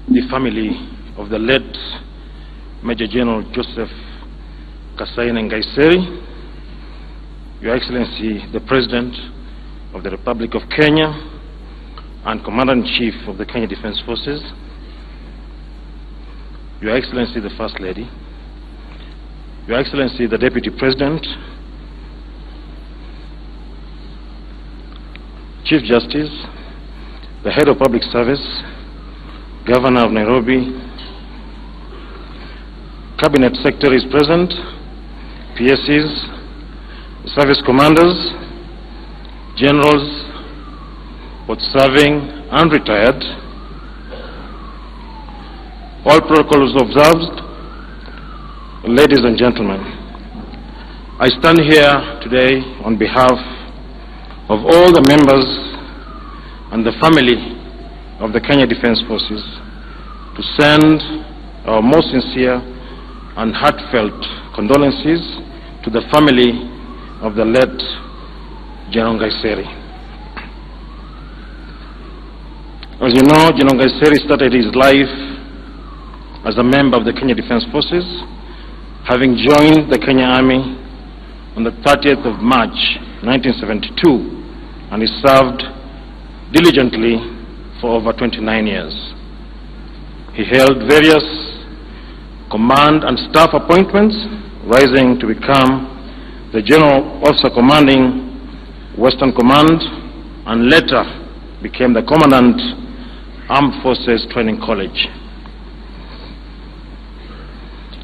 the family of the late Major General Joseph Nkaissery, Your Excellency the President of the Republic of Kenya and Commander-in-Chief of the Kenya Defense Forces, Your Excellency the First Lady, Your Excellency the Deputy President, Chief Justice, the Head of Public Service, Governor of Nairobi, Cabinet Secretaries present, PSCs, Service Commanders, Generals, both serving and retired, all protocols observed, ladies and gentlemen, I stand here today on behalf of all the members and the family of the Kenya Defense Forces to send our most sincere and heartfelt condolences to the family of the late General Nkaissery. As you know, General Nkaissery started his life as a member of the Kenya Defense Forces, having joined the Kenya Army on the 30th of March 1972, and he served diligently for over 29 years. He held various command and staff appointments, rising to become the General Officer Commanding Western Command, and later became the Commandant Armed Forces Training College.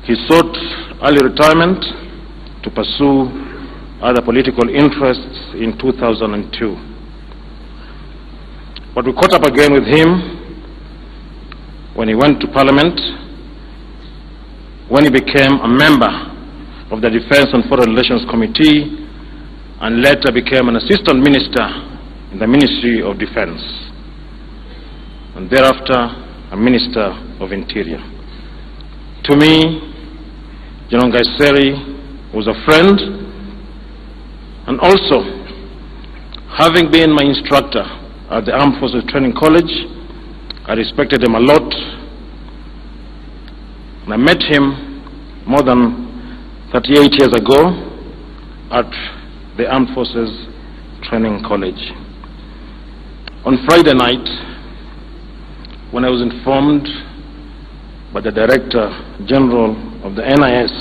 He sought early retirement to pursue other political interests in 2002. But we caught up again with him when he went to Parliament, when he became a member of the Defense and Foreign Relations Committee, and later became an assistant minister in the Ministry of Defense, and thereafter a Minister of Interior. To me, General Nkaissery was a friend, and also, having been my instructor at the Armed Forces Training College, I respected him a lot, and I met him more than 38 years ago at the Armed Forces Training College. On Friday night, when I was informed by the Director General of the NIS,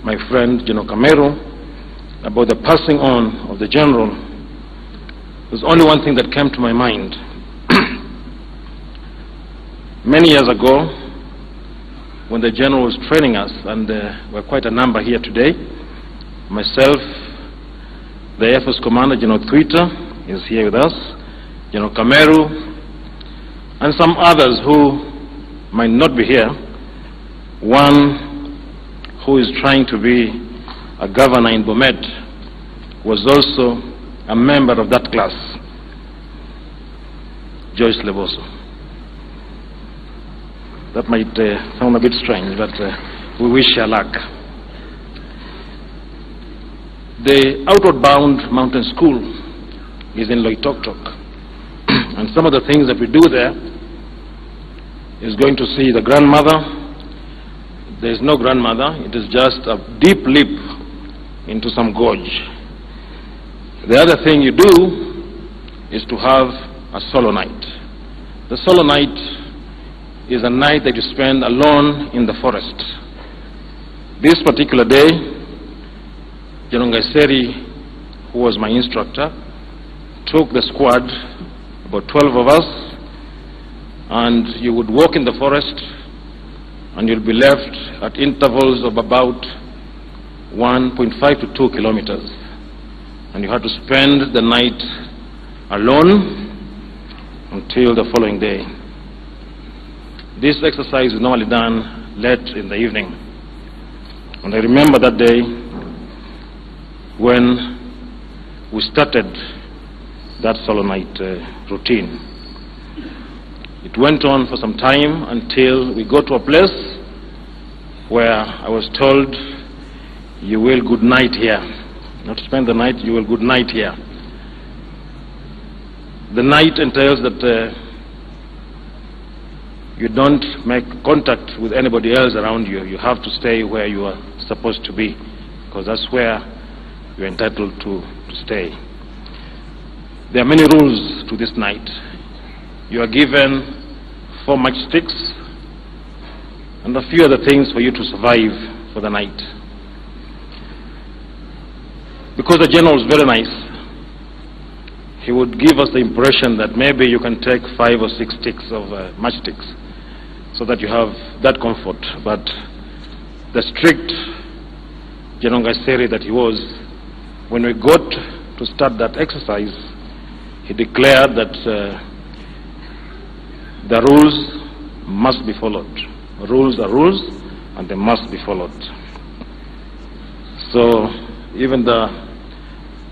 my friend General Kameru, about the passing on of the General, there's only one thing that came to my mind. Many years ago, when the General was training us, and we're quite a number here today, myself, the Air Force Commander General Mwathethe is here with us, General Kameru, and some others who might not be here. One who is trying to be a governor in Bomet was also a member of that class, Joyce Leboso. That might sound a bit strange, but we wish her luck. The Outward Bound Mountain School is in Loitoktok, and some of the things that we do there is going to see the grandmother. There is no grandmother, it is just a deep leap into some gorge. The other thing you do is to have a solo night. The solo night is a night that you spend alone in the forest. This particular day, General Nkaissery, who was my instructor, took the squad, about 12 of us, and you would walk in the forest, and you'll be left at intervals of about 1.5 to 2 kilometers. And you had to spend the night alone until the following day. This exercise is normally done late in the evening. And I remember that day when we started that solo night routine. It went on for some time until we got to a place where I was told, you will good night here. Not spend the night, you will good night here. The night entails that you don't make contact with anybody else around you. You have to stay where you are supposed to be, because that's where you're entitled to stay. There are many rules to this night. You are given 4 matchsticks and a few other things for you to survive for the night. Because the general was very nice, he would give us the impression that maybe you can take 5 or 6 sticks of matchsticks so that you have that comfort. But the strict General Nkaissery that he was, when we got to start that exercise, he declared that the rules must be followed. Rules are rules, and they must be followed. So even the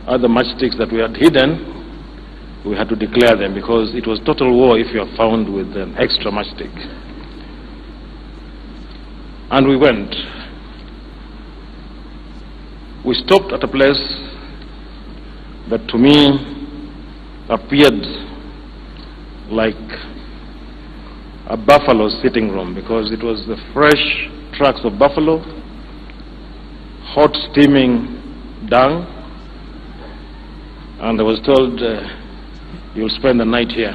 other matchsticks that we had hidden, we had to declare them, because it was total war if you are found with an extra matchstick. And we went. We stopped at a place that to me appeared like a buffalo sitting room, because it was the fresh tracks of buffalo, hot steaming dung, and I was told, you'll spend the night here.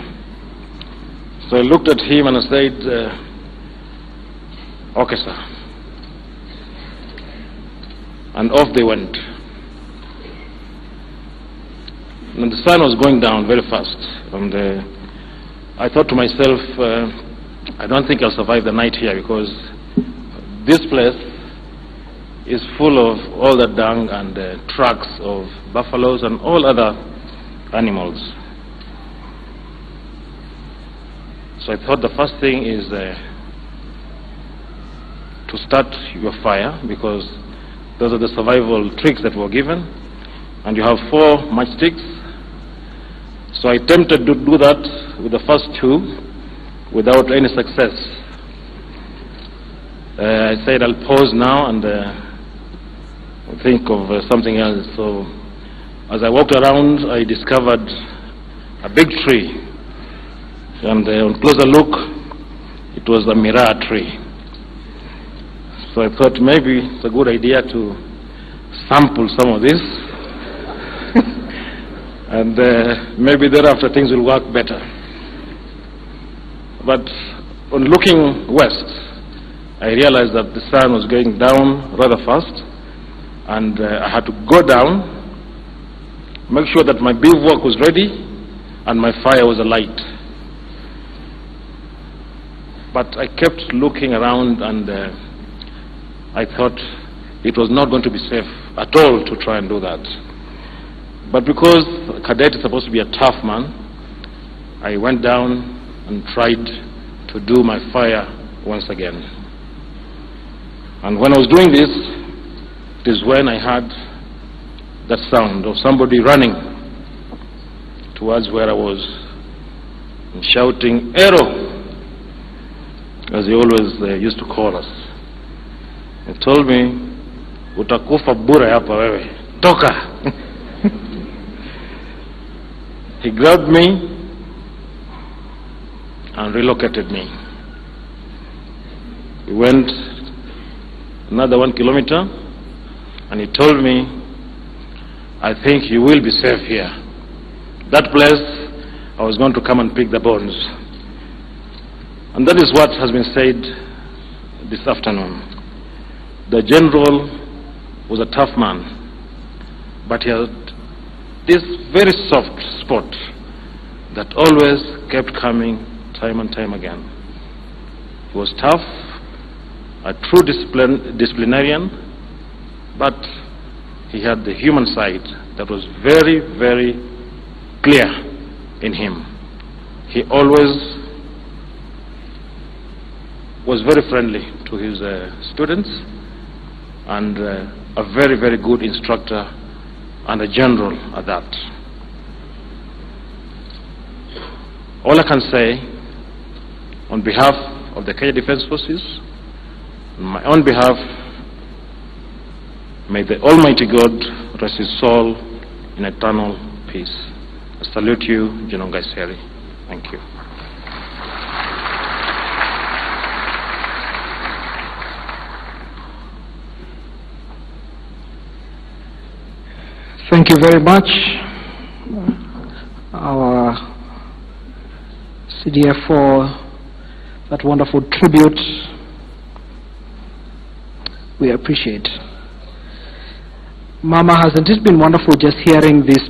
So I looked at him and I said, okay, sir. And off they went. And the sun was going down very fast, and I thought to myself, I don't think I'll survive the night here, because this place is full of all the dung and tracks of buffaloes and all other animals. So I thought the first thing is to start your fire, because those are the survival tricks that were given, and you have 4 matchsticks. So I attempted to do that with the first 2 without any success. I said I'll pause now and think of something else. So as I walked around, I discovered a big tree, and on closer look, it was a miraa tree. So I thought maybe it's a good idea to sample some of this, and maybe thereafter things will work better. But on looking west, I realized that the sun was going down rather fast, and I had to go down, make sure that my bivouac was ready and my fire was alight. But I kept looking around, and I thought it was not going to be safe at all to try and do that. But because a cadet is supposed to be a tough man, I went down and tried to do my fire once again. And when I was doing this, it is when I heard that sound of somebody running towards where I was and shouting, "Arrow!" as he always used to call us. He told me, "Utakufa bure hapa wewe, toka!" He grabbed me and relocated me. We went another 1 kilometer, and he told me, "I think you will be safe here." That place, I was going to come and pick the bones. And that is what has been said this afternoon. The general was a tough man, but he had this very soft spot that always kept coming time and time again. He was tough, a true disciplinarian, but he had the human side that was very, very clear in him. He always was very friendly to his students, and a very, very good instructor, and a general at that. All I can say, on behalf of the Kenya Defense Forces, on my own behalf, may the Almighty God rest his soul in eternal peace. salute you, Nkaissery. Thank you. Thank you very much, our CDF, for that wonderful tribute. We appreciate. Mama, hasn't it been wonderful just hearing this?